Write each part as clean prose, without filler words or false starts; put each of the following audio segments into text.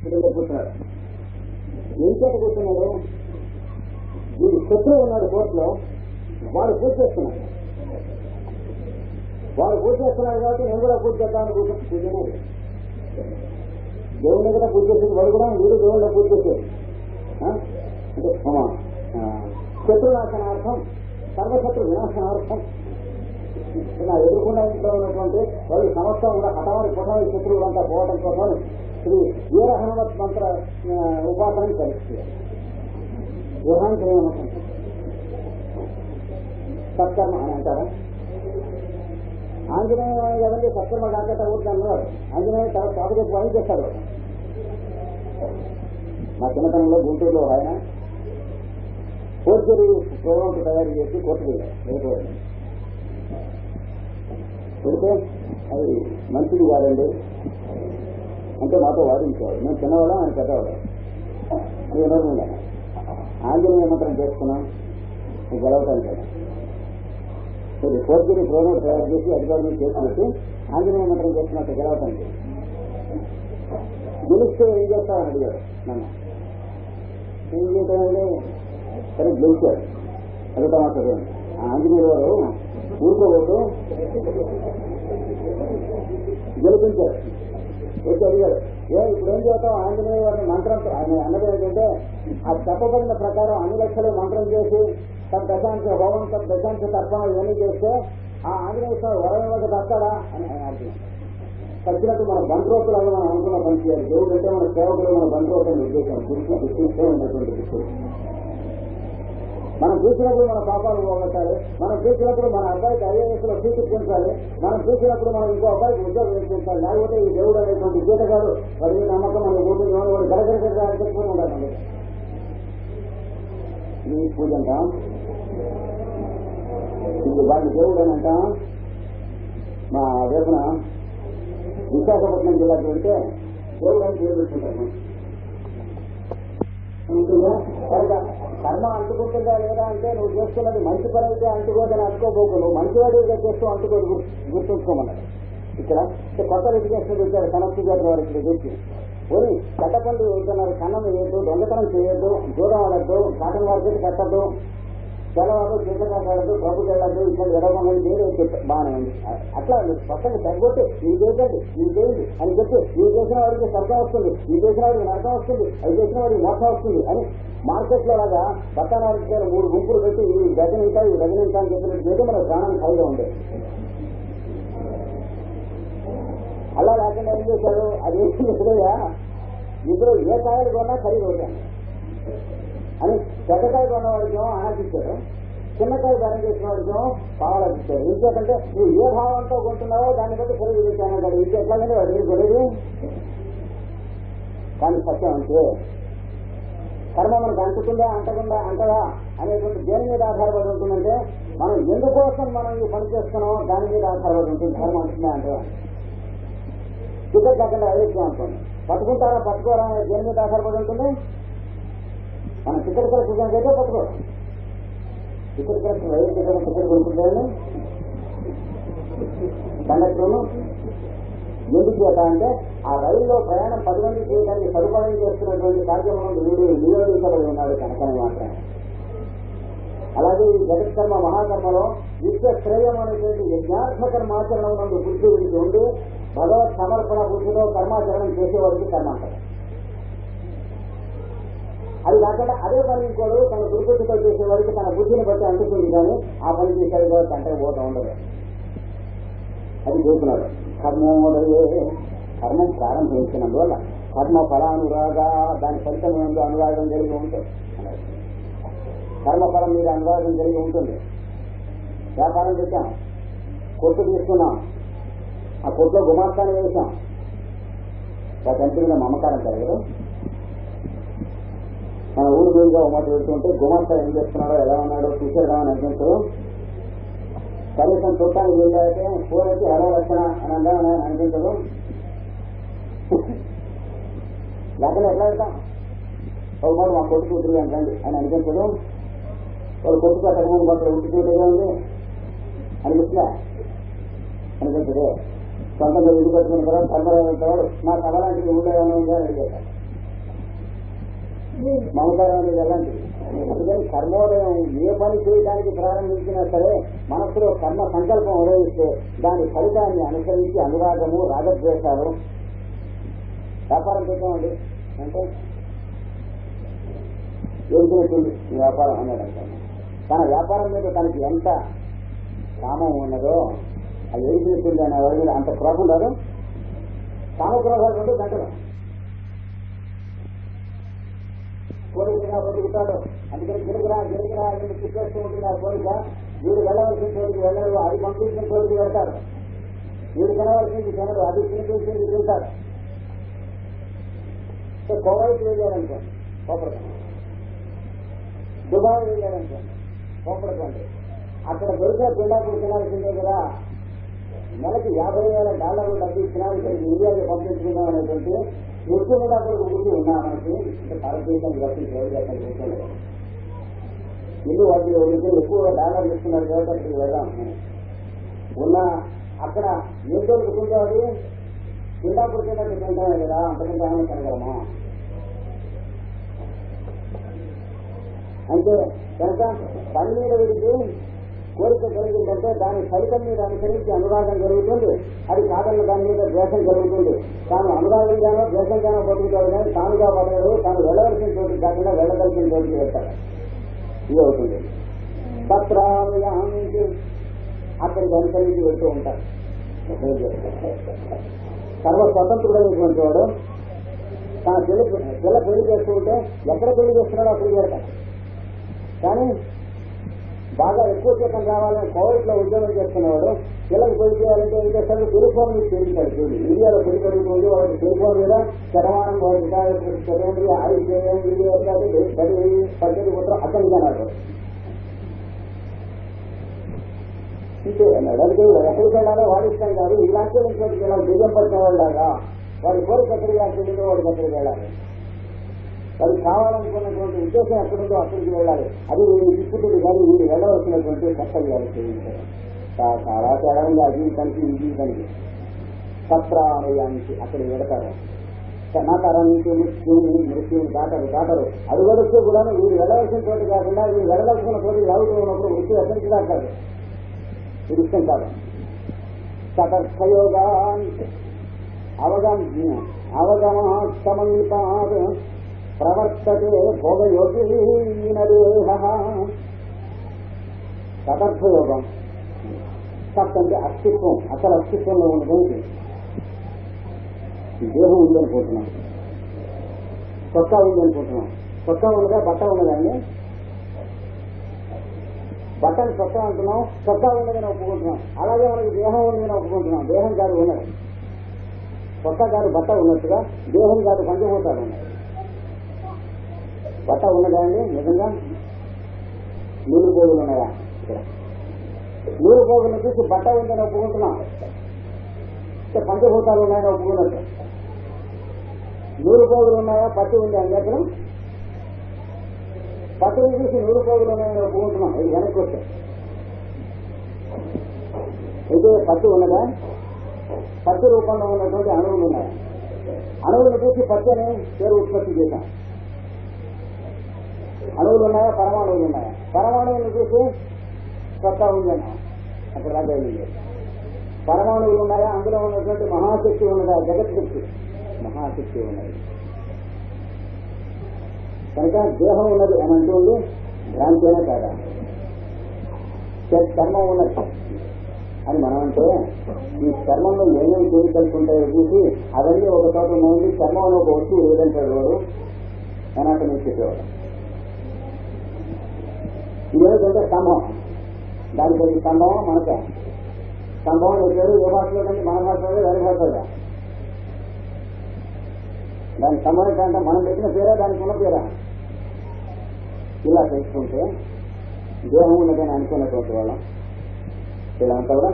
ఇక్కడ కూర్చున్నాడు. ఏం చేత కూర్చున్నాడు? వీడు శత్రువు ఉన్నాడు కోర్టులో, వాడు పూజ చేస్తున్నాడు. వాడు పూజ చేస్తున్నాడు కాబట్టి నేను కూడా పూజ చేద్దామని కూర్చున్నాడు. దేవుని కూడా పూజ చేసేది వాడు కూడా, వీడు దేవుళ్ళ పూజ చేసేది. అంటే శత్రునాశనార్థం, సర్వశత్రు వినాశనార్థం. నా ఎదుర్కొన్న ఇంట్లో ఉన్నటువంటి వాళ్ళు సమస్తం కూడా హఠావరి పుఠావరి శత్రువులంతా పోవడం కోసం శ్రీ వీర హనుమత్ మంత్ర ఉపాసన కలిసి సత్కర్మ అని అంటారా? ఆంజనేయ కదండి సత్కర్మ కాకట ఊరికి అన్నారు. ఆంజనేయ తర్వాత కాకపోతే పని చేస్తారు. మా చిన్నతనంలో గుంటూరులో ఆయన ఫోర్జరీ ప్రోగ్రామ్స్ తయారు చేసి కోర్టుకు వెళ్ళారు. పెడితే అది మంచిది కాదండి అంటే మాతో వాదించేవాడు. మేము చిన్నవాళ్ళం, ఆయన పెద్దవాళ్ళం. నేను ఆంజనేయ మంత్రం చేసుకున్నాం గెలవటానికి. ఫోర్జరీ ప్రోగ్రామ్ తయారు చేసి అధికారులు చేసి పెట్టి ఆంజనేయ మంత్రం చేసుకున్నట్టు గెలవటానికి. గెలిస్తే ఏం చేస్తామని అడిగాడు నన్ను. ఏం చేస్తానండి? సరే గెలిచాడు. అడుగుతా మాట్లాడు. ఆంజనేయులు వారు ఊరుకోవద్దు, గెలిపించారు. వచ్చి అడిగాడు, ఇప్పుడు ఏం చేస్తాం? ఆంజనేయ వారిని మంత్రంతో ఆయన అన్నది ఏంటంటే, ఆ చెప్పబడిన ప్రకారం అన్ని లక్షలు మంత్రం చేసి తన దశాంశ హోమం, తన దశాంశ తర్పణ ఇవన్నీ చేస్తే ఆ ఆంజనేయ స్వామి వరవకి దస్తాడా అని ఆయన అర్థం. తగ్గినట్టు మన బంట్రోతులు అని మనం అనుకున్న పని చేయాలి. దేవుడు అంటే మన సేవకులు, మన బంట్రోతులను ఉద్దేశం గుర్తిస్తే ఉన్నటువంటి విషయం. మనం చూసినప్పుడు మన పాపాలు పోగొట్టాలి. మనం చూసినప్పుడు మన అబ్బాయికి ఐఏఎస్ లో సీటు పెంచాలి. మనం చూసినప్పుడు మనం ఇంకో అబ్బాయికి ఉద్యోగం పెంచాలి. లేకపోతే ఈ దేవుడు అనేటువంటి గీతగాడు వాడి నమ్మకం మనం ఊపిరి వాడు గడగడగా చెప్పుకొని ఉండాలి. ఈ పూజ అంటాం, ఇది వాడి దేవుడు అని అంటాం. మా రేపున విశాఖపట్నం జిల్లాకి వెళ్తే దేవుడు అని పేరు పెట్టుకుంటాము. కర్మ అంటుకుంటుందా లేదా అంటే నువ్వు చేస్తున్నది మంచి పని అయితే అంటుకోదని అనుకోబోకు. నువ్వు మంచివాడిగా చేస్తూ అంటుకోదు గుర్తుంచుకోమన్నాడు. ఇక్కడ కొత్త లిటిగేషన్ పెట్టారు కనెక్ట్ జాతర వారికి తెచ్చి పోనీ చెడ్డ పనులు వెళ్తున్నారు. కన్నం వేయద్దు, దొంగతనం చేయొద్దు, దూరం ఆడద్దు, కాటన్ మార్కెట్ కట్టద్దు, తెల్లవారు చీకటాడద్దు, ప్రభుకి వెళ్ళద్దు, ఇట్లాంటి ఎడమని వేరే బాగానే ఉంది. అట్లా పక్కన తగ్గొట్టి ఇవి చేయండి, ఇవి చేయండి అని చెప్పి ఇవి చేసిన వాడికి స్వర్గం వస్తుంది, ఇవి చేసిన వాడికి నరకం వస్తుంది, అవి చేసిన వాడికి మోసం వస్తుంది అని మార్కెట్ లో లాగా బట్టానారికి 3 గుంపులు పెట్టి ఈ డజన్ ఇంకా ఈ డజన్ ఇంకా అని చెప్పినట్టు చేస్తే మన ప్రాణానికి హైగా ఉండేది. అలా లేకుండా ఏం చేశారు? అది ఎదురయ్యా ఇద్దరు ఏ కాయలు కొన్నా ఖరీదు అవుతాను అని పెద్దకాయ కొన్న వాడికేమో ఆనందించారు, చిన్నకాయ ధనం చేసిన వాడికేమో పావాలనిచ్చారు. ఇంకేంటంటే నువ్వు ఏ భావంతో కొంటున్నావో దాన్ని బట్టి ఖరీదు చేశానంటాడు. ఇంక ఎట్లాగంటే వాడి మీరు కొనేది. కానీ సత్యం అంటే కర్మ మనకు అంటుకుందా అంటకుండా అంటదా అనేటువంటి దేని మీద ఆధారపడి ఉంటుందంటే మనం ఎందుకోసం మనం ఈ పని చేస్తున్నామో దాని మీద ఆధారపడి ఉంటుంది. కర్మ అంటుందా అంటదా టికెట్ లేకుండా ఐదు అనుకోండి, పట్టుకుంటారా పట్టుకోరా అనే దేని మీద ఆధారపడి ఉంటుంది. మనం టికెట్ కలెక్షన్ అయితే పట్టుకోరు. టికెట్ కలెక్షన్ రైలు టికెట్ కొనుక్కుంటారని కండక్టర్ను ఎందుకు చేత అంటే ఆ రైల్లో ప్రయాణం 10 మంది చేయడానికి సదుపాయం చేస్తున్నటువంటి కార్యక్రమం నియోజించబడి ఉన్నాడు కనుకనే మాత్రమే. అలాగే ఈ జగత్కర్మ మహాకర్మలో విశ్వ శ్రేయం అనేటువంటి యజ్ఞాత్మకర్మాచరణ నుండి బుద్ధి విడిచి ఉండి భగవత్ సమర్పణ బుద్ధిలో కర్మాచరణం చేసేవాడికి కర్మ అంటారు. అది కాకుండా అదే పని ఇంకోడు తన దుర్బుద్ధితో చేసేవాడికి తన బుద్ధిని బట్టి అంటుతుంది, కానీ ఆ పని చేసేది కూడా కంటే పోతా ఉండదు. అది చేస్తున్నాడు. కర్మోదయే కర్మం ప్రారంభించినందువల్ల కర్మ ఫలానురాగా దాని ఫలితం మీద అనురాగం కలిగి ఉంటుంది. కర్మఫలం మీద అనురాగం కలిగి ఉంటుంది. వ్యాపారం చేశాం, కొట్టు తీసుకున్నాం, ఆ కొట్లో గుమాస్తాన్ని వేసాం, వాటి మీద మమకారం కలగదు. మన ఊరు మీదుగా మాట పెడుతుంటే గుమాస్తా ఏం చేస్తున్నాడో ఎలా ఉన్నాడో చూసేద్దామని అనిపించదు. కనీసం చూడటానికి వెళ్ళాకే కూరకి హలో రక్షణ అని అందామని అనిపించదు. లేకపోతే ఎట్లా వెళ్తాం? ఒక మాట మా కొట్టు కూతురు అంటండి అని అనిపించదు. వాళ్ళు కొట్టు కట్టకముందు మాత్రం ఇంటి చూడగా ఉంది అనిపిస్తుందా? అనిపించదే. సొంతంగా ఇల్లు కట్టుకున్న తర్వాత కర్మరాడు నా కళ లాంటివి ఉండేవాళ్ళు ఉందా అని అడిగేట. మమకారం అనేది ఎలాంటిది. అందుకని కర్మోదయం ఏ పని చేయడానికి ప్రారంభించినా సరే మనసులో కర్మ సంకల్పం ఉదయిస్తే దాని ఫలితాన్ని అనుసరించి అనురాగము రాగద్వేషాలు. వ్యాపారం పెట్టామండి అంటే ఎదుగుతుంది వ్యాపారం అనేదంటే తన వ్యాపారం మీద తనకి ఎంత కామం ఉన్నదో అది ఎదుగుతుంది అనే వాడి మీద అంత క్రోధం కాదు. కామక్రోధాలు రెండు గంటలు కోరికగా బతుకుతాడు. అందుకని గిరిగిరా చెప్పేస్తూ ఉంటుంది ఆ కోరిక. వీడు వెళ్ళవలసిన చోటికి వెళ్ళరు, అది పంపించిన చోటికి వెళ్తారు. వీడు తినవలసింది తినరు, అది తినిపించింది తింటారు. కోవైట్ వెళ్ళారనుకోండి కోపడకండి, దుబాయ్ వెళ్ళారనుకోండి కోపడకండి. అక్కడ దొరికే పిండాకులు తినాల్సిందే కదా. నెలకి $50,000 డబ్బు ఇచ్చినా ఇక్కడికి ఇండియాకి పంపించుకుందాం అనేటువంటి ఎక్కువ కూడా బుద్ధి ఉన్నా మనకి. భారతదేశానికి రక్షించాలి ఇల్లు వాటిలో వెళ్తే ఎక్కువ డాలర్లు ఇస్తున్నారు కాబట్టి అక్కడికి వెళ్దాం ఉన్న అక్కడ ఏం దొరుకుతుందో అది పిండాకులు తిన్నట్టు తింటామే కదా, అంతకంటే ఏమైనా తినగలమా? అంటే కనుక పని మీద వెళితే కోరిక కలిగిందంటే దాని ఫలితం మీద అనుసరించి అనురాగం కలుగుతుంది. అది కాదన్న దాని మీద ద్వేషం కలుగుతుంది. తాను అనురాగంగానో ద్వేషంగానో బతుకుతాడు కానీ తానుగా పడగడు. తాను వెళ్ళవలసిన చోటికి కాకుండా వెళ్ళవలసిన చోటికి వెళ్తాడు. ఇది అవుతుంది. సత్రానికి అక్కడికి అనుసరించి వెళ్తూ ఉంటారు. సర్వ స్వతంత్రుడైనటువంటి వాడు తన పిల్ల పెళ్లి చేస్తూ ఉంటే ఎక్కడ పెళ్లి చేస్తున్నాడో అక్కడికి వెళ్తాడు. కానీ బాగా ఎక్కువ జీతం రావాలని కోవిడ్ లో ఉద్యోగం చేస్తున్నవాడు పిల్లలకు పెళ్లి చేయాలంటే ఏం చేస్తాడు? టెలిఫోన్ మీద చేయించాడు. చూడండి ఇండియాలో పెళ్లి జరుగుతుంది, వాళ్ళకి టెలిఫోన్ మీద శతమానం సెకండరీ పద్ధతి కూడా అతనికి అన్నాడు. ఇంతే అన్నాడు. అందుకే ఎక్కడికి వెళ్ళాలో వాడి ఇష్టం కాదు. ఇలాంటి ఇంకోటికి వెళ్ళాలి. బియ్యం పట్టిన వాళ్ళలాగా వాడి కోరిక ఎక్కడికి వెళ్ళాలి, వాడికి ఎక్కడికి వెళ్ళాలి. వాడికి కావాలనుకున్నటువంటి ఉద్దేశం ఎక్కడుందో అక్కడికి వెళ్ళాలి. అది వీడు తీసుకుంటుంది కానీ వీడు వెళ్ళవలసినటువంటి కర్తవ్యాలు చేయించారు. చాలా తేడా ఉంది ఆ జీవితానికి ఈ జీవితానికి. సత్రాలయానికి అక్కడికి వెళతారు. నాకారానికి మృత్యుని దాటరు. అది వెళితే కూడా వీడు వెళ్ళవలసిన చోటు కాకుండా వీడు వెళ్ళవలసిన చోటు లాగుతూ ఉన్నప్పుడు మృత్యు ఎక్కడికి దాటారు. ఇది ఇష్టం కాదు. సతర్థయోగానికి అవగమస్తమీపాద్ ప్రవర్తతే భోగయోగీనదేహ. తదర్థయోగం సత్ అంటే అస్తిత్వం, అసలు అస్తిత్వంలో ఉన్నదేంటి? దేహం ఉంది అనుకుంటున్నాం, చొక్కా ఉంది అనుకుంటున్నాం. చొక్కా ఉన్నదా బట్ట ఉన్నదండి? బట్టని చొక్కా అంటున్నాం, చొక్కా ఉన్నదని ఒప్పుకుంటున్నాం. అలాగే మనకి దేహం ఉందని ఒప్పుకుంటున్నాం. దేహం కాదు ఉన్నది, చొక్కా కాదు బట్ట ఉన్నట్టుగా దేహం కాదు పంచభూతాలు ఉన్నాయి. బట్ట ఉన్నదా అండి నిజంగా? నూలు పోగులు ఉన్నాయా? ఇక్కడ నూలు పోగులను చూసి బట్ట ఉందని ఒప్పుకుంటున్నాం. పంచభూతాలు ఉన్నాయని ఒప్పుకున్నట్టు. నూలు పోగులు ఉన్నాయా? పత్తి ఉంది అని చెప్పడం. పత్తిని చూసి నూలు పోగులు ఉన్నాయని ఒప్పుకుంటున్నాం. ఇది వెనక్కి వస్తే అయితే పత్తి ఉన్నదా? పత్తి రూపంలో ఉన్నటువంటి అణువులు ఉన్నాయి. అణువులను చూసి పత్తి అనే పేరు ఉత్పత్తి చేశాం. అణువులు ఉన్నాయా? పరమాణువులు ఉన్నాయా? పరమాణువులను చూసి సత్తా ఉంది అన్నా. అక్కడ రాజాయి పరమాణువులు ఉన్నాయా? అందులో ఉన్నటువంటి మహాశక్తి ఉన్నదా? జగత్శక్తి మహాశక్తి ఉన్నది. కనుక దేహం ఉన్నది అని అంటుంది. భ్రాంతినే కాదా? కర్మం ఉన్నది అని మనం అంటే ఈ చర్మంలో ఏమేమి కోరికలుంటాయో చూసి అవన్నీ ఒక చోట ఉండి చర్మంలో ఒక వస్తువు ఏదంటాడు వాడు అనాటమీ చెప్పేవాడు. ఇదేంటంటే స్తంభం. దానికి స్తంభం మనకే. స్తంభం చెప్పారు ఏ భాషలో కంటే మన భాషలో వేరే భాషలో. దాని స్తంభం ఏంటంటే మనం పెట్టిన పేరా దానికి ఉన్న పేరా? ఇలా తెలుసుకుంటే దేహం ఉన్నదని అనుకున్నటువంటి వాళ్ళం ఇలా అంతా కూడా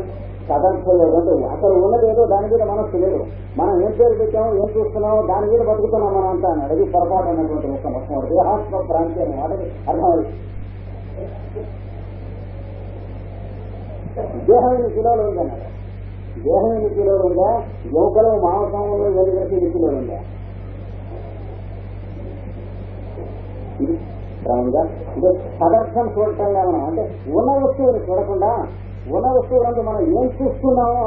సదర్థంటే అసలు ఉన్నది ఏదో దాని మీద మనస్సు లేదు. మనం ఏం పేరు పెట్టామో ఏం చూస్తున్నామో దాని మీద బతుకుతున్నాం మనం అంతా అన్నాడు. అది పొరపాటు అన్నటువంటి మొత్తం దేహాత్మ భ్రాంతి అనే వాటికి అర్థం. దేహం ఎన్ని కిలోలు ఉందన్నాడు. దేహం ఎన్ని కిలోలు ఉందా? ఎముకలు మాంసంలో 7 కలిసి 8 కిలోలు ఉందా? ఇది క్రమంగా అంటే పదార్థం చూడటంగా మనం అంటే ఉన్న వస్తువుని చూడకుండా ఉన్న వస్తువులంటే మనం ఏం చూస్తున్నామో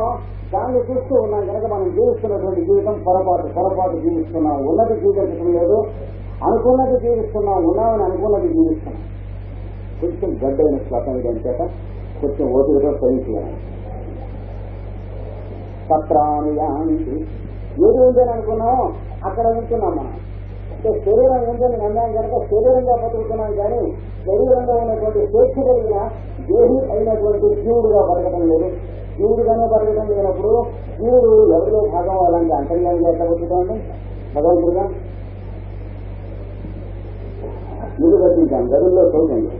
దాన్ని చూస్తూ ఉన్నాం కనుక మనం జీవిస్తున్నటువంటి జీవితం పొరపాటు జీవిస్తున్నాం. ఉన్నది జీవించడం లేదు, అనుకున్నది జీవిస్తున్నాం, ఉన్నామని అనుకున్నది జీవిస్తున్నాం. కొంచెం గడ్డైన శ్లోకం ఇది అంచేత కొంచెం ఓపికతో సహించాలి. సత్రానుయాంతి ఏది ఉందని అనుకున్నామో అక్కడ ఉంటున్నాం మనం. అంటే శరీరం ఉందని నమ్మాం కనుక శరీరంగా బతుకుతున్నాం కానీ శరీరంలో ఉన్నటువంటి స్వేచ్ఛ కలిగిన దేహి అయినటువంటి జీవుడుగా బతకడం లేదు. జీవుడుగానే బతకడం లేనప్పుడు జీవుడు ఎవరిలో భాగం అలాంటి అంతర్యాలుగా ఎట్లా బతుకుతామండి? భగవంతుడుగా ఇల్లు కట్టించాం, గదుల్లో చూడండి.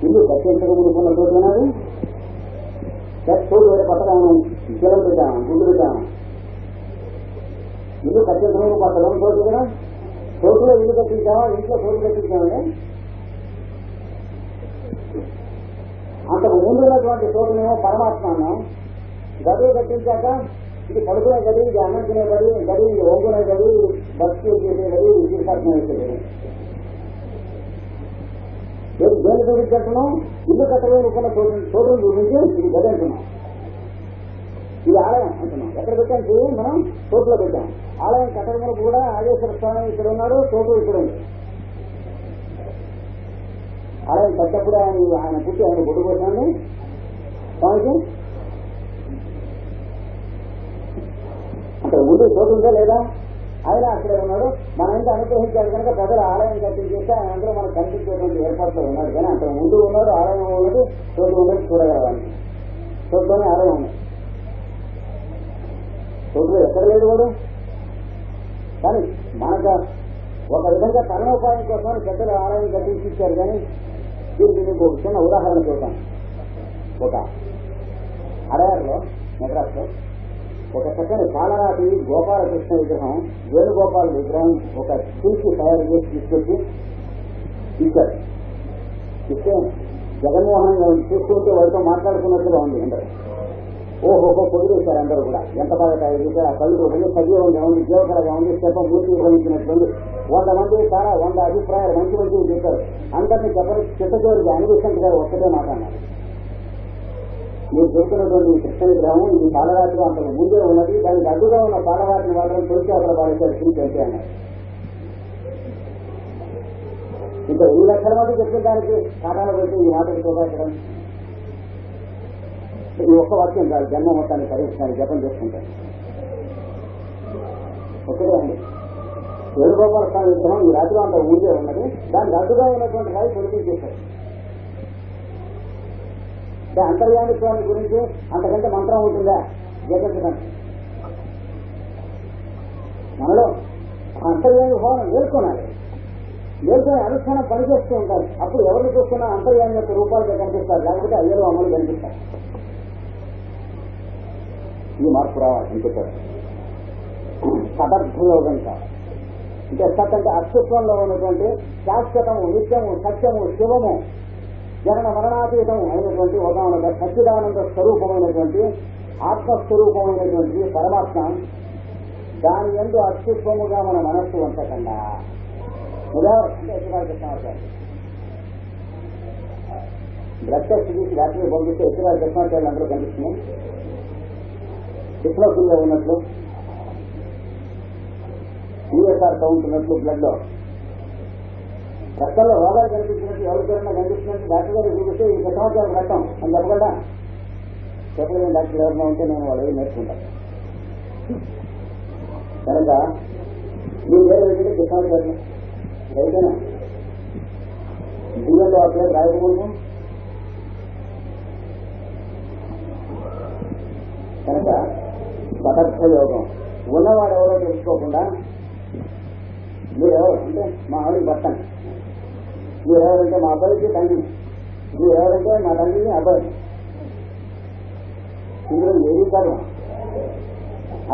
ఇల్లు కట్టించకమునుకున్న చూస్తున్నది చోటు వేరే పట్టడం జలం పెట్టాం, గుడ్డు పెట్టాం. ఇల్లు కట్టించడం పట్టడం చోటు కదా, చోటులో ఇల్లు కట్టించామా, ఇంట్లో చోటు కట్టించామండి. అంతకు ముందు ఉన్నటువంటి చోటునేమో పరమాత్మ అన్నాం. గదువు కట్టించాక ఇది పడుకునే గది, ఇది అన్నం తినే గది, ఇది ఒంగునే గది, ఇది భక్తి చేసే గది, ఇది తీర్థాత్మ వేసే గది. దేని గురించి కట్టడం? ఇల్లు కట్టలేనుకున్న చోటును గురించి ఇది గది అంటున్నాం. ఇది ఆలయం అంటున్నాం. ఎక్కడ పెట్టాం? మనం చోటులో పెట్టాం. ఆలయం కట్టడంలో కూడా ఆదేశ్వర స్వామి ఇక్కడ ఉన్నాడు, చోటు ఇక్కడ ఉంది. ఆలయం కట్టప్పుడు ఆయన పుట్టి ఆయన గుడ్డు కొట్టాను స్వామికి. అక్కడ ముందు చోటు ఉందా లేదా? ఆయన అక్కడే ఉన్నాడు. మన ఇంత అనుగ్రహించాడు కనుక ప్రజలు ఆలయం కట్టించేస్తే ఆయన అందరూ మనకు కనిపించేటువంటి ఏర్పాట్లో ఉన్నాడు. కానీ అంత ముందు ఉన్నాడు, ఆలయం ఉన్నది, చోటు ఉన్నది చూడగలవాడిని. చోటులోనే ఆలయం ఉంది. చోటులో ఎక్కడ లేడు వాడు. కానీ మనకు ఒక విధంగా తరుణోపాయం కోసం పెద్దలు ఆలయం కట్టించి ఇచ్చారు. కానీ దీనికి మీకు ఒక చిన్న ఉదాహరణ చూద్దాం. ఒక అడయారులో మెడ్రాస్లో ఒక చక్కని పాలరాతి గోపాలకృష్ణ విగ్రహం, వేణుగోపాల విగ్రహం ఒక శిల్పి తయారు చేసి తీసుకొచ్చి ఇచ్చారు. ఇస్తే జగన్మోహన్ చూసుకుంటూ వాడితో మాట్లాడుకున్నట్టుగా ఉంది. అందరూ ఓహోహో పొగిడేశారు. అందరూ కూడా ఎంత బాగా తయారు చేశారు, ఆ కళ్ళు ఉంది, సజీవంగా ఉంది, జీవకరగా ఉంది, శిల్పం మూర్తి నిర్వహించినట్లుంది. 100 మంది చాలా 100 అభిప్రాయాలు మంచి చెప్పారు. అందరినీ చిత్తజోరికి అనివిసెంట్ గారు ఒక్కటే మాట్లాడినారు. మీరు చూస్తున్నటువంటి కృష్ణ విగ్రహం ఇది పాలరాతిలో అంతకు ముందే ఉన్నది, దానికి అడ్డుగా ఉన్న పాలరాతిని మాత్రం తొలిచి అక్కడ పాలించారు తిరిగి అంటే అన్నారు. ఇంకా 2 లక్షల మంది చెప్పిన దానికి కాటాలు పెట్టి ఈ మాటలు చూపించడం ఈ ఒక్క వాక్యం కాదు, జన్మ మొత్తాన్ని పరీక్షాన్ని జపం చేసుకుంటారు. ఒక్కటే అండి. వేణుగోపాల స్వామి విగ్రహం ఈ రాత్రిలో అంత ముందే ఉన్నది, దానికి అడ్డుగా ఉన్నటువంటి రాయి పొడిపించేశారు. అంతర్యామి స్వామి గురించి అంతకంటే మంత్రం ఉంటుందా జగత్తుడానికి? మనలో అంతర్యామి భావన నేర్చుకోవాలి. నేర్చుకుని అనుష్ఠానం పనిచేస్తూ ఉంటారు. అప్పుడు ఎవరిని చూస్తున్నా అంతర్యామి యొక్క రూపాలుగా కనిపిస్తారు, లేకపోతే అయ్యలో అమలు కనిపిస్తారు. ఈ మార్పు రావాలి అని చెప్పారు. సదర్థయోగం కాదు. అంటే సత్ అంటే అస్తిత్వంలో ఉన్నటువంటి శాశ్వతము, నిత్యము, సత్యము, శివము, జనన మరణాతీతం అయినటువంటి ఒక సచ్చిదానంద స్వరూపమైనటువంటి ఆత్మస్వరూపమైనటువంటి పరమాత్మ, దాని యందు అస్తిత్వముగా మన మనస్సు వంచకుండా ఉదాహరణ అంటే బ్లడ్ టెస్ట్ తీసి రాత్రి పంపిస్తే ఎత్తురాజు కృష్ణాచార్యులు అందరూ కనిపిస్తున్నాయి. డిస్లోఫీల్లో ఉన్నట్లు, యూఎస్ఆర్ కౌంట్ ఉన్నట్లు, బ్లడ్ లో రక్తంలో రోగాలు కనిపించినట్టు ఎవరికైనా కనిపిస్తున్నట్టు డాక్టర్ గారు చూపిస్తే ఈ కృష్ణాచార్యులు రక్తం అని చెప్పగలరా? చెప్పలేని డాక్టర్ ఎవరైనా ఉంటే నేను వాళ్ళు నేర్చుకుంటాను. కనుక మీ పేరు ఏంటంటే కృష్ణాచార్యులు రైతేనా? జీవన్లో ఆ పేరు రాయకూడదు. కనుక పదార్థ యోగం ఉన్నవాడు ఎవరో తెలుసుకోకుండా మీరెవరు అంటే మా ఆవిడకి భర్తని, మీరెవరంటే మా అబ్బాయికి తండ్రిని, మీరెవరంటే మా తండ్రిని అబ్బాయిని. ఇందులో ఏది కాదు.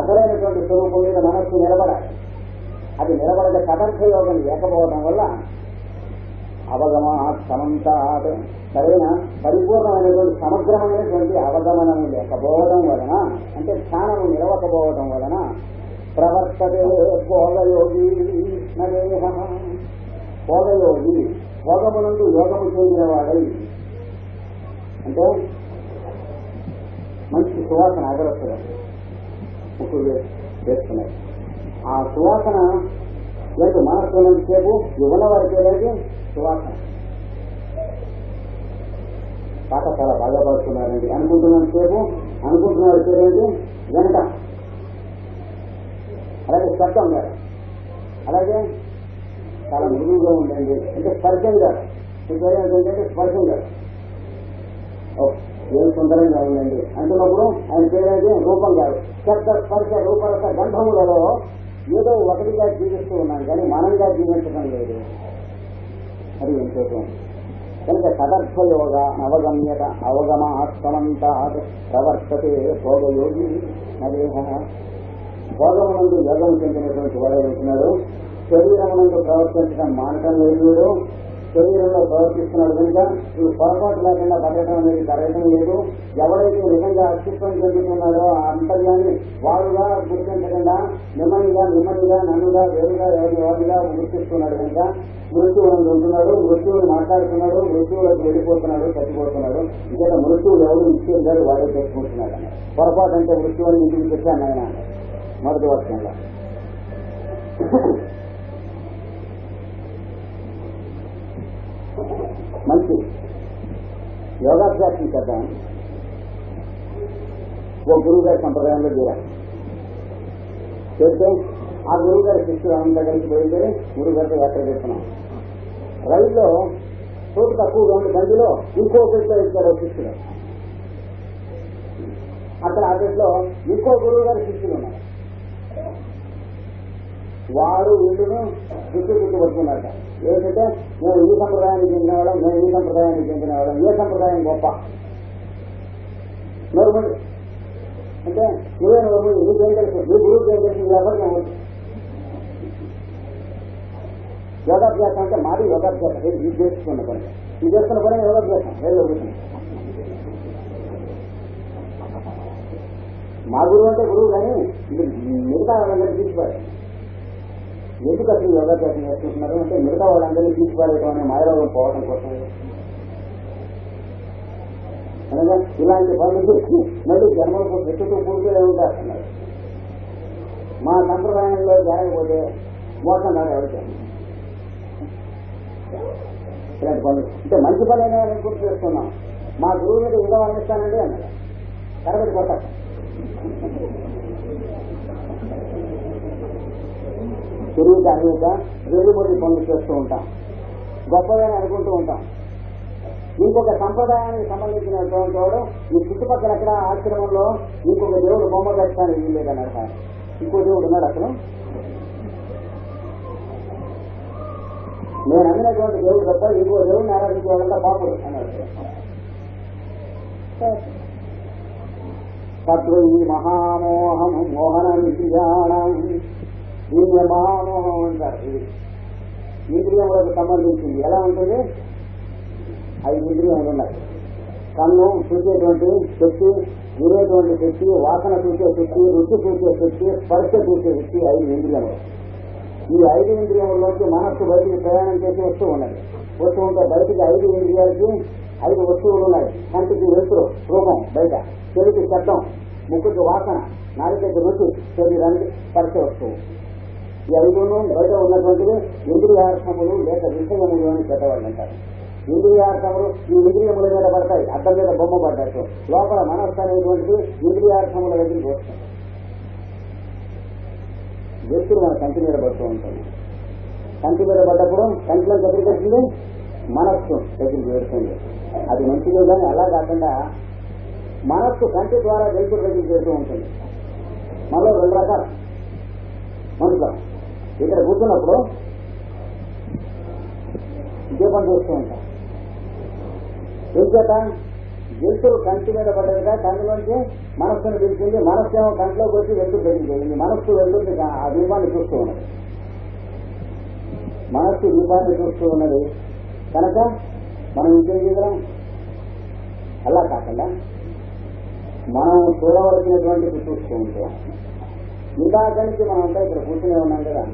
అసలైనటువంటి స్వరూపం మీద మనస్సు నిలబడాలి. అది నిలబడక పదార్థ యోగం లేకపోవడం వల్ల అవగమా సమంతాత్ సరైన పరిపూర్ణమైనటువంటి సమగ్రమైనటువంటి అవగమనము లేకపోవడం వలన, అంటే స్థానము నిలవకపోవడం వలన ప్రవర్తతే భోగయోగి నరేహ. భోగయోగి భోగమునందు యోగము చెందిన వాడై, అంటే మంచి సువాసన అగరొస్తుంది ముక్కులు వేస్తున్నాయి. ఆ సువాసన లేదు మనస్సునంత సేపు యువన వారి పేరేది సువాసన. పాట చాలా బాగా పడుతున్నారండి అనుకుంటున్నంత సేపు అనుకుంటున్న వారి పేరేంటి వినటం. అలాగే శబ్దం కాదు, అలాగే చాలా మృదువుగా ఉండండి అంటే స్పర్శం కాదు. ఏంటంటే స్పర్శం కాదు, ఏం సుందరంగా ఉండండి అంటున్నప్పుడు ఆయన పేరేది రూపం కాదు. శబ్ద స్పర్శ రూపరస గంధములలో ఏదో ఒకటిగా జీవిస్తూ ఉన్నాం కానీ మనంగా జీవించడం లేదు. అది ఏం చేద్దాం కనుక సదర్థయోగ అవగమ్యత అవగమాస్తమంతా ప్రవర్తతే భోగయోగి నరేహ. భోగమునందు యోగం చెందినటువంటి వాడు ఉంటున్నాడు. శరీరమునందు ప్రవర్తించడం మానటం లేదు, శరీరంలో ప్రవర్తిస్తున్నాడు కనుక ఈ పొరపాటు లేకుండా బతకడం అనేది జరగడం లేదు. ఎవరైతే నిజంగా అస్తిత్వం చెందుతున్నాడో ఆ అంతర్యాన్ని వాడుగా గుర్తించకుండా నెమ్మదిగా నన్నుగా వేరుగా ఎవరిగా గుర్తిస్తున్నాడు కనుక మృత్యువునందు ఉంటున్నాడు, మృత్యువుని మాట్లాడుతున్నాడు, మృత్యువులకు వెళ్ళిపోతున్నాడు, చచ్చిపోతున్నాడు. ఇంకా మృత్యువులు ఎవరు ఇచ్చేందారు వాడే తెచ్చుకుంటున్నాడు. పొరపాటు అంటే మృత్యువుని ఇంటికి తెచ్చాను ఆయన మొదటి వర్షంలో. మంచి యోగాభ్యాసం చేద్దాం. ఓ గురువు గారి సంప్రదాయంలో చేరాలి. చేస్తే ఆ గురువు గారి శిష్యులు అంతా కలిసి బయలుదేరి గురువు గారితో యాత్ర చేస్తున్నాం. రైల్లో చోటు తక్కువగా ఉండే బండిలో ఇంకో పెట్లో ఇచ్చారు శిష్యులు. అక్కడ ఆ పెట్లో ఇంకో గురువు గారి శిష్యులు ఉన్నారు. వారు వీళ్ళను గుర్తుపడుతున్నారట. ఏంటంటే మేము ఈ సంప్రదాయానికి చెందినవాళ్ళం, మేము ఈ సంప్రదాయానికి చెందినవాళ్ళం, ఏ సంప్రదాయం గొప్ప నోరుమంది అంటే నువ్వే నోరు నీకేం తెలుసు, నీ గురువుకి ఏం తెలుసు, ఎవరికి ఏమవుతుంది. యోగాభ్యాసం అంటే మాది యోగాభ్యాసం. ఇది చేసుకున్న పని, ఇది చేస్తున్న పని యోగాభ్యాసం. వేరే మా గురువు అంటే గురువు కానీ మిగతా వాళ్ళందరూ తీసిపోయారు. ఎందుకు అసలు యోగాభ్యాసం చేసుకుంటున్నారు అంటే మిగతా వాళ్ళందరినీ తీసిపారేయడం అనే మాయలో పోవడం కోసం. అనగా ఇలాంటి పనులు చేసి మళ్ళీ జన్మలకు పెట్టుతూ పూర్తిగా ఉంటారు అన్నారు. మా సంప్రదాయంలో జారకపోతే మోసం కాదు ఎవరికి. ఇలాంటి పనులు అంటే మంచి పని అయినా గుర్తు చేస్తున్నాం. మా గురువు మీద ఇంకా వర్ణిస్తానండి అన్నారు. కరబడి కొట్టారు. తిరిగి అనేక వేరుమూడి పనులు చేస్తూ ఉంటాం, గొప్పగా అనుకుంటూ ఉంటాం. ఇంకొక సంప్రదాయానికి సంబంధించినటువంటి వాడు ఈ చుట్టుపక్కల ఎక్కడ ఆశ్రమంలో ఇంకొక దేవుడు బొమ్మ పెట్టాను వీల్లేదన్నాడు. కానీ ఇంకో దేవుడు ఉన్నాడు అసలు. నేను అమ్మినటువంటి దేవుడు తప్ప ఇంకో దేవుడిని ఆరాధించేవాళ్ళంతా పాపుడు అన్నాడు. తత్వై మహామోహం మోహనం ఇంద్రియాణం. దీన్ని మహామోహం అంటారు. ఇంద్రియములకు సంబంధించింది ఎలా ఉంటుంది? 5 ఇంద్రియాలు ఉన్నాయి. కన్ను చూసేటువంటి శక్తి, వినేటువంటి శక్తి, వాసన చూసే శక్తి, రుచి చూసే శక్తి, స్పర్శ చూసే శక్తి 5 ఇంద్రియములు. ఈ 5 ఇంద్రియముల్లోకి మనస్సు బయటికి ప్రయాణం చేసి వస్తూ ఉన్నది. వస్తూ ఉంటే బయటికి 5 ఇంద్రియాలకి 5 వస్తువులు ఉన్నాయి. కంటికి వెలుతురు రూపం బయట, చెవికి శబ్దం, ముక్కుకి వాసన, నాలుకకి రుచి, శరీరానికి స్పర్శ వస్తువు. ఈ 5 బయట ఉన్నటువంటివి ఇంద్రియార్థములు లేక విషయములు అని పెద్దవాళ్ళు అంటారు. ఇంద్రియార్థములు ఈ ఇంద్రియముల మీద పడతాయి, అద్దం మీద బొమ్మ పడ్డట్టు. లోపల మనస్సు అనేటువంటిది ఇంద్రియార్థముల దగ్గరికి వస్తుంది. వ్యక్తులు మన కంటి మీద పడుతూ ఉంటుంది. కంటి మీద పడ్డప్పుడు కంటిలో దగ్గరికి వచ్చింది, మనస్సు దగ్గరికి వెళ్తుంది. అది మంచిదే కానీ అలా కాకుండా మనస్సు కంటి ద్వారా వెలుతురు దగ్గరికి వెళ్తూ ఉంటుంది. మనలో 2 రకాలు మనుషులు. ఇక్కడ కూర్చున్నప్పుడు దీపం చేస్తూ ఉంటాం. ఎందుచేత వెలుతురు కంటి మీద పడ్డదిగా కంటిలోంచి మనస్సును పిలిచింది. మనస్సు ఏమో కంటిలోకి వచ్చి వెలుతురు తగ్గిపోయింది. మనస్సు వెళ్తుంది ఆ దీపాన్ని చూస్తూ ఉన్నది. మనస్సు దీపాన్ని చూస్తూ ఉన్నది కనుక మనం ఇంకేం చేయగలం? అలా కాకుండా మనం చూడవలసినటువంటిది చూస్తూ ఉంటే ఇందాక నుంచి మనం అంతా ఇక్కడ కూర్చునే ఉన్నాం కదా,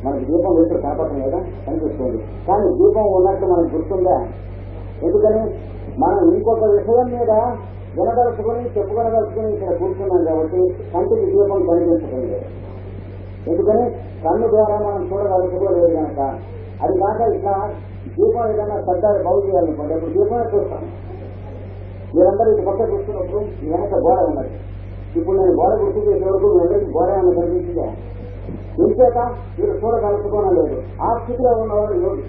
మనకి దీపం వేసుకు కనపడటం కదా, కనిపిస్తుంది. కానీ దీపం ఉన్నట్లు మనకు గుర్తుందా? ఎందుకని మనం ఇంకొక విషయం మీద వినదలుచుకుని చెప్పుకొనదలుచుకుని ఇక్కడ కూర్చున్నాం కాబట్టి కంటికి దీపం కనిపించడం లేదు. ఎందుకని కన్ను ద్వారా మనం చూడగలుచుకోలేదు కనుక. అది కాక ఇట్లా దీపం ఏదైనా పెద్ద బాగు చేయాలనుకోండి, ఇప్పుడు దీపమే చూస్తాం. మీరందరూ ఇటు పక్క చూస్తున్నప్పుడు వెనక గోడ ఉన్నది. ఇప్పుడు నేను గోడ గుర్తు చేసే వరకు మీ అందరికీ గోడ ఏమైనా కనిపించిందా? ఇంచేత మీరు చూడగలుచుకోవడం లేదు. ఆ స్థితిలో ఉన్నవాడు యోగి.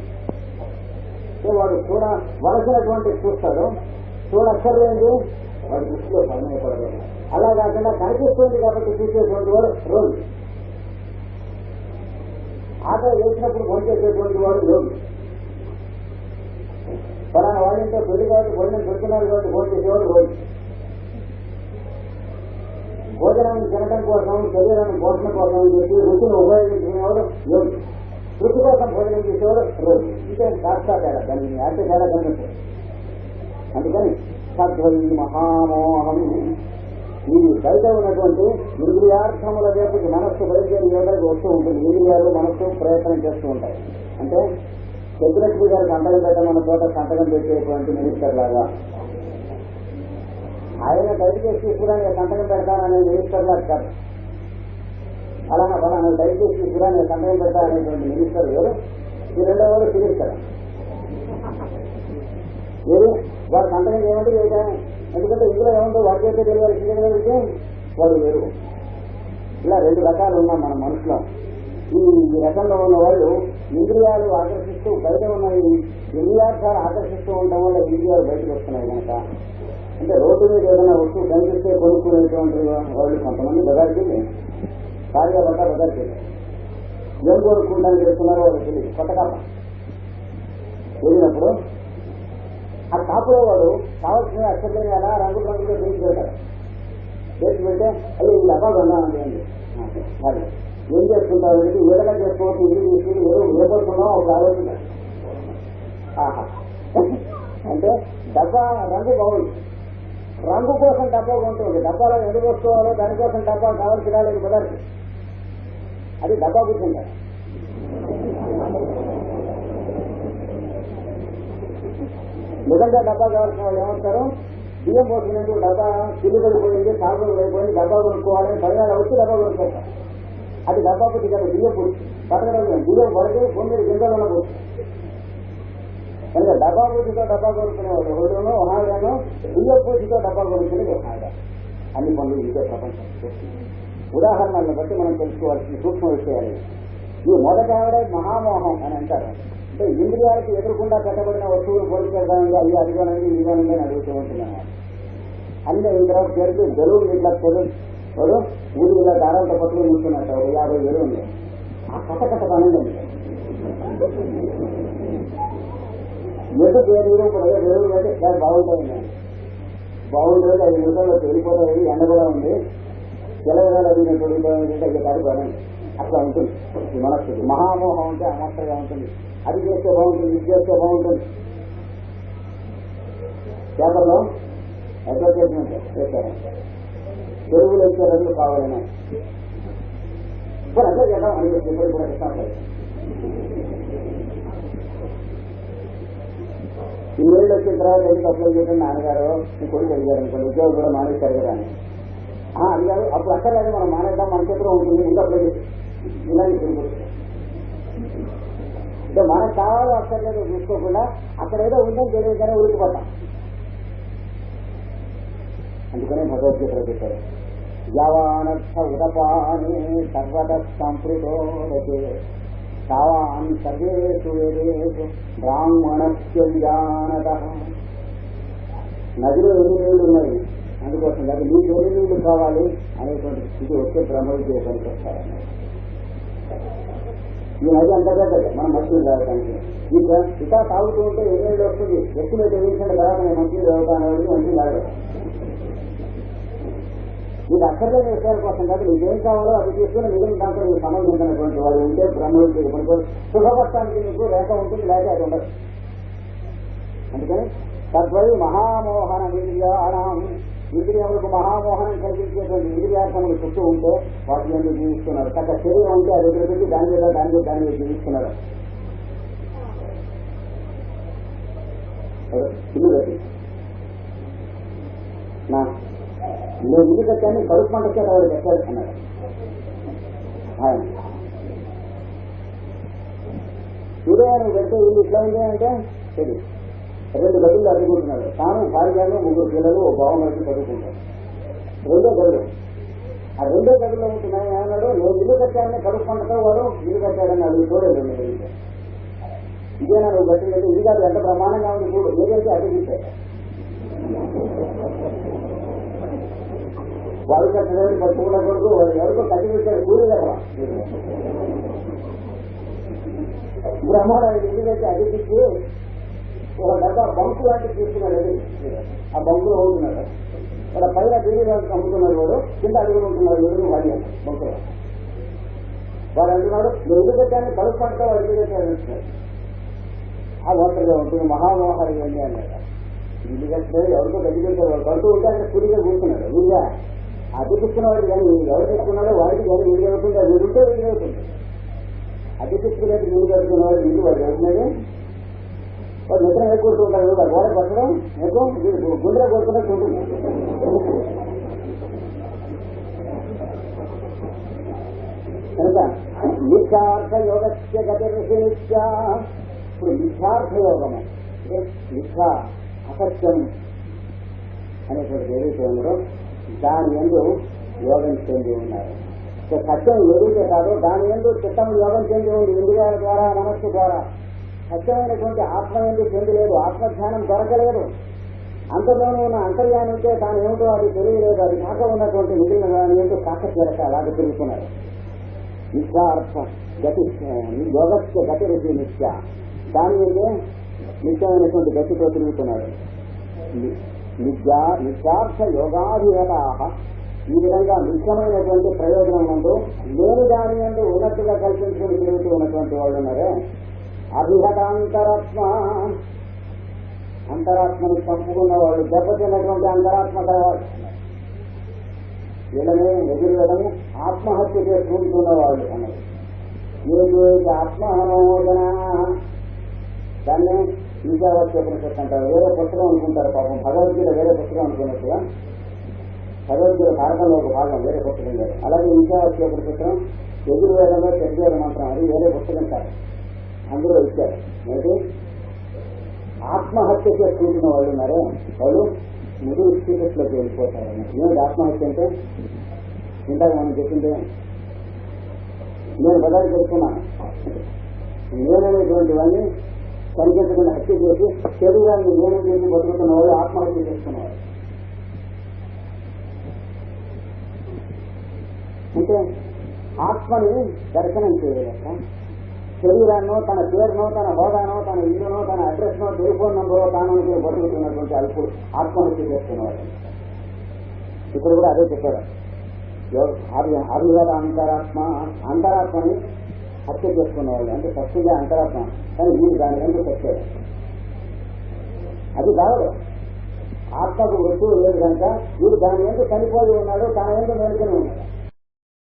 వాడు చూడవలసినటువంటి చూస్తాడు, చూడక్కర్లేదు వాడి దృష్టిలో సమయపడలేదు. అలా కాకుండా కనిపిస్తుంది కాబట్టి చూసేటువంటి వాడు రోగి. ఆకలి వేసినప్పుడు భోంచేసేటువంటి వాడు యోగి. పలానా వాళ్ళంటే పెళ్లి కాబట్టి భోజనం పెడుతున్నారు కాబట్టి భోంచేసేవాడు రోగి. భోజనాన్ని తినడం కోసం, శరీరాన్ని పోషణ కోసం చెప్పి రుచిని ఉపయోగించుకునేవాడు యోగి. రుచి కోసం భోజనం చేసేవాడు రోగి. ఇంకే కాస్త తేడా, దాన్ని అంటే తేడా కనిపిస్తుంది. అందుకని సద్వై మహామోహం, ఈ బయట ఉన్నటువంటి ఇంద్రియార్థముల వైపుకి మనస్సు బయలుదేరి యోగాకి వస్తూ ఉంటుంది. ఇంద్రియాలు మనస్సు ప్రయత్నం చేస్తూ ఉంటాయి. అంటే సెక్రటరీ గారు సంతకం పెట్టమన్న చోట సంతకం పెట్టేటువంటి మినిస్టర్ లాగా, ఆయన దయచేసి తీసుకురాని సంతకం పెడతాననే మినిస్టర్ లాగా కాదు. అలానా ఫలానా దయచేసి తీసుకురాని సంతకం పెడతాననేటువంటి మినిస్టర్ ఎవరు? ఈ రెండో వారు మినిస్టర్. ఏది వాడు సంతకం ఏమంటే చేశాను, ఎందుకంటే ఇందులో ఏముందో వాడి చేస్తే తెలియాలి, తెలియగలిగితే వాడు వేరు. ఇలా రెండు రకాలు ఉన్నాం మన మనుషులో. ఈ రకంలో ఉన్న వాళ్ళు ఇంద్రియాలు ఆకర్షిస్తూ బయట ఉన్న ఇంద్రియార్థాలు ఆకర్షిస్తూ ఉండడం వల్ల ఇంద్రియాలు బయటకు వస్తున్నాయి కనుక. అంటే రోడ్డు మీద ఏదైనా వస్తువు కనిపిస్తే కొనుక్కునేటువంటి వాళ్ళు కొంతమంది బజార్కి భార్య భర్త బజార్కి ఏం కొనుక్కుంటానికి వెళ్తున్నారో వాళ్ళకి తెలియదు. కొత్త కాప వెళ్ళినప్పుడు ఆ కాపులో వాడు కావాల్సిన అక్షరలేని అలా రంగులు రంగులో తీసి పెడతాడు. చేసి పెడితే అయ్యో ఈ డబ్బా కొన్నామండి అండి. అది ఏం చేసుకుంటారు అంటే ఏదైనా చేసుకోవచ్చు, ఇల్లు తీసుకుని ఏదో ఏపడుతున్నాం ఒక ఆలోచన. ఆహా అంటే డబ్బా రంగు బాగుంది, రంగు కోసం డబ్బా కొంటుంది. డబ్బాలో ఎందుకు వస్తుకోవాలో దానికోసం డబ్బా కావాల్సి రాలేదు బజార్కి. అది డబ్బా కూర్చుంటారు. నిజంగా డబ్బా కావాల్సిన వాళ్ళు ఏమంటారు? బియ్యం పోసినట్టు డబ్బా చిల్లు పడిపోయింది, సాగులు పడిపోయింది, డబ్బా కొనుక్కోవాలని పరిణాలు వచ్చి డబ్బా కొనుక్కుంటారు. అది డబ్బా పుట్టి కదా, బియ్యం పుట్టి పట్టడం బియ్యం పడితే 9 గింజలు ఉన్న పుట్టి. కనుక డబ్బా పూజతో డబ్బా కొనుక్కునేవాడు రోజులను ఒకనాడుగాను, బియ్యం పూజతో డబ్బా కొనుక్కునేది ఒకనాడు. అన్ని పనులు ఇదే ప్రపంచం. ఉదాహరణలను బట్టి మనం తెలుసుకోవాల్సిన సూక్ష్మ విషయాలు. ఈ మొదటి ఆవిడ మహామోహం అని అంటారు. అంటే ఇంద్రియాలకు ఎదురకుండా పెట్టబడిన వస్తువులు పోలికెళ్తానండి, అవి అదిగోనండి ఇదిగోనండి అని అడుగుతూ ఉంటున్నాను. అన్ని అయిన తర్వాత చేరితే బెలూన్ ఇట్లా వాడు ఊరి ఇలా దారాలతో పట్టుకుని ఉంటున్నట్టు 50,000 ఉంది. ఆ కథ పనండి ఎందుకు వేరు ఇప్పుడు వెలుగులు అయితే బాగుంటాయండి. బాగుంటుంది 5 నిమిషాల్లో వెళ్ళిపోతాయి. ఎండ కూడా ఉంది, తెలంగాణ అడిగినట్టు వెళ్ళిపోయిందంటే అయ్యే కాదు పడండి. అట్లా ఉంటుంది ఈ మనస్సుకి. మహామోహం అంటే అమోస్తగా ఉంటుంది. అది చేస్తే బాగుంటుంది, ఇది చేస్తే బాగుంటుంది. పేపర్లో అడ్వర్టైజ్మెంట్ చేశారు, చెరువులు వచ్చే రంగులు కావాలని. ఇప్పుడు అట్లా చేద్దాం అని చెప్పి కూడా ఇస్తాం. ఈ ఏళ్ళు వచ్చిన తర్వాత ఎందుకు అప్లై చేయడం నాన్నగారు మీ కొడుకు అడిగారు అనుకోండి, ఉద్యోగం కూడా మానేస్తారు కదా అని అడిగారు. అప్పుడు అక్కర్లేదు, మనం మానేద్దాం, మన చేతిలో ఉంటుంది, ఇంకా అప్లై చేసి ఇలాంటి తిరుగుతుంది. అంటే మనకు కావాలో అక్కర్లేదు చూసుకోకుండా అక్కడ ఏదో ఉందని తెలియగానే ఉరికిపోతాం. అందుకనే భగవద్గీతలో చెప్పారు, యవానర్థ ఉదపానే సర్వత సంప్రృతోదకే తావాన్ సర్వేషు వేదేషు బ్రాహ్మణస్య విజానతః. నదిలో ఎన్ని నీళ్లు ఉన్నాయి అందుకోసం కాదు, మీకు ఎన్ని నీళ్లు కావాలి అనేటువంటి స్థితి వచ్చే బ్రహ్మవిద్యానికి వస్తారని. ఈ నది అంత పెద్దది, మనం మంచినీళ్ళు తాగడానికి. ఇక తాగుతూ ఉంటే ఎన్ని నీళ్ళు వస్తుంది, ఎక్కువ తెలియకుండా తర్వాత నేను మంచినీళ్ళు తాగుతాను అనేది మంచినీళ్ళు తాగలేదు. మీకు అక్కర్లేని విషయాల కోసం కాదు, మీకు ఏం కావాలో అది తీసుకుని మిగిలిన దాంట్లో మీకు సంబంధించినటువంటి వాళ్ళు ఉంటే బ్రహ్మవిద్య పడుకోరు. సుఖపడటానికి మీకు రేఖ ఉంటుంది, లేక అది ఉండదు. అందుకని తద్వై మహామోహన విద్యానం ఇంద్రియములకు మహామోహనం కలిగించేటువంటి ఇంద్రియార్థములు చుట్టూ ఉంటే వాటి ఎందుకు జీవిస్తున్నారు. చక్క శరీరం ఉంటే అది ఎదురుపెట్టి దాని మీద దాని మీద జీవిస్తున్నారు. ఇల్లు కట్టి నేను ఇల్లు కట్టాన్ని కడుపు పంట చేత వాడు కట్టాడు అన్నాడు ఆయన. ఇదే నువ్వు కట్టే ఇల్లు ఇట్లా ఉంది అంటే తెలియదు. 2 గదులు అడ్డుకుంటున్నాడు. తాను భార్యను 3 పిల్లలు ఓ బావమరిది చదువుకుంటాడు. 2 గదులు. ఆ 2 గదుల్లో ఉంటున్నాయి ఏమన్నాడు, నేను ఇల్లు కట్టాలని కడుపు పంటతో వాడు ఇల్లు కట్టాడని అది చూడలేదు. ఇదేనా నువ్వు కట్టినట్టు ఇది కాదు, ఎంత ప్రమాణంగా ఉంది చూడు. ఏదైతే అడిగిస్తాడు వాడు కట్టడానికి పట్టుకున్న కొడుకు వాడు ఎవరికో కట్టి పెట్టాడు కూలి కదా బ్రహ్మాండ ఇల్లు కట్టి అడిగిచ్చి ఒక డబ్బా బంకు లాంటివి తీసుకున్నాడు. అది ఆ బంకులో ఉంటున్నాడు. ఇక్కడ పైన ఢిల్లీ వాళ్ళకి అమ్ముతున్నాడు, వాడు కింద అడుగులు ఉంటున్నాడు. ఎదురు వాడి బంకులో వాడు అంటున్నాడు, నేను ఇల్లు కట్టాన్ని కడుపు పంట వాడు ఇల్లు కట్టాడు అంటున్నాడు. ఆ ఒంటరిగా ఉంటుంది మహామోహాలు ఇవన్నీ అన్నాడు. ఇల్లు కట్టినాడు ఎవరికో గడ్డి పెట్టాడు. వాడు కడుతూ ఉంటే ఆయన కూలిగా కూర్చున్నాడు. వీడిగా అద్దెకిస్తున్న వాడికి కానీ ఎవరు తెచ్చుకున్నాడో వాడికి కానీ వీడిగా అవుతుంది. అది ఉంటే వీడిగా అవుతుంది. అద్దెకిస్తున్నట్టు ఇల్లు కట్టుకున్న వాడు ఇల్లు వాడు అవుతున్నది. వాడు నిద్ర ఎక్కువ ఉంటాడు. గోడ పట్టడం ఎక్కువ గుండె కొడుతున్నట్టు ఉంటుంది. కనుక నిత్యార్థ యోగస్య గతి నిత్య. ఇప్పుడు నిత్యార్థ యోగము అంటే మిథ్యా అసత్యం అనేటువంటి ఏదైతే ఉందో దాని యందు యోగం చెంది ఉన్నారు. సత్యం ఏదైతే కాదో దాని యందు చిత్తం యోగం చెంది ఉంది. ఇంద్రియాల ద్వారా మనస్సు ద్వారా సత్యమైనటువంటి ఆత్మ యందు చెందలేదు. ఆత్మధ్యానం దొరకలేదు. అంతలోనూ ఉన్న అంతర్యానికే తాను ఏమిటో అది తెలియలేదు. అది కాక ఉన్నటువంటి మిగిలిన దాని యందు కాక తీరక అలాగే తిరుగుతున్నారు. నిత్యార్థ గతి యోగస్య గతి రుచి నిత్య. దాని మీదే నిత్యమైనటువంటి గతితో తిరుగుతున్నాడు. నిత్యార్థ యోగాధిగత. ఈ విధంగా నిత్యమైనటువంటి ప్రయోజనం నందు లేని దాని యందు ఉన్నట్టుగా కల్పించుకుని తిరుగుతూ ఉన్నటువంటి వాళ్ళు ఉన్నారే అభిహత అంతరాత్మ. అంతరాత్మని చంపుకున్న వాళ్ళు, దెబ్బతిన్నటువంటి అంతరాత్మ తర్వాత వీళ్ళనే ఎదురుగడము ఆత్మహత్య చేసుకుంటున్న వాళ్ళు అన్నది. ఏదైతే ఆత్మహనోదన దాన్ని ఈశావాస్యోపనిషత్తు అంటారు. వేరే పుస్తకం అనుకుంటారు పాపం. భగవద్గీత వేరే పుస్తకం అనుకున్నట్టుగా భగవద్గీత భారతంలో ఒక భాగం వేరే పుస్తకం లేదు. అలాగే ఈశావాస్యోపనిషత్తును ఎదుర్వేదంలో చెప్పారు మాత్రం అది వేరే పుస్తకం కాదు. అందులో ఇచ్చారు. అయితే ఆత్మహత్య చేసుకుంటున్న వాళ్ళు ఉన్నారే వాళ్ళు ముదురు స్థితిలోకి వెళ్ళిపోతారు. ఏమిటి ఆత్మహత్య అంటే? ఇందాక మనం చెప్పిందే నేను బదాలు చెప్తున్నాను. నేననేటువంటివన్నీ కనిపించకుండా హత్య చేసి శరీరాన్ని నేను చేసి బతుకుతున్న వాళ్ళు ఆత్మహత్య చేసుకున్నారు. అంటే ఆత్మని దర్శనం చేయలేక శరీరాన్నో తన పేరునో తన హోదానో తన ఇల్లునో తన అడ్రస్ నో టెలిఫోన్ నంబరో తాను బతుకుతున్నటువంటి అల్పుడు ఆత్మహత్య చేసుకున్నవాడు. ఇప్పుడు కూడా అదే చెప్పారు. అభిగత అంతరాత్మ. అంతరాత్మని హత్య చేసుకున్నవాళ్ళు అంటే సత్యంగా అంతరాత్మ. కానీ వీరు దాని ఎందుకు సత్యారు అది కాదు. ఆత్మకు వస్తువు లేదు కనుక వీడు దాని ఎందుకు చనిపోయి ఉన్నాడు, తన ఎందుకు మేలుకొని ఉన్నాడు.